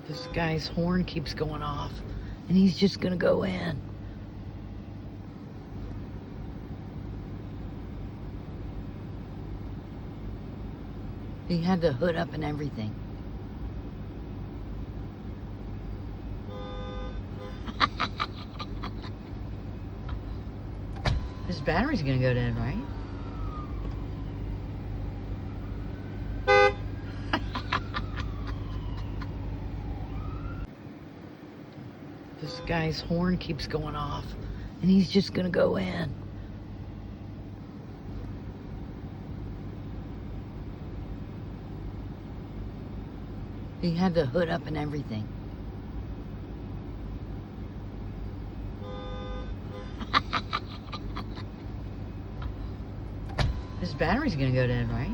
This guy's horn keeps going off, and he's just gonna go in. He had the hood up and everything. His battery's gonna go dead, right? This guy's horn keeps going off, and he's just gonna go in. He had the hood up and everything. His battery's gonna go dead, right?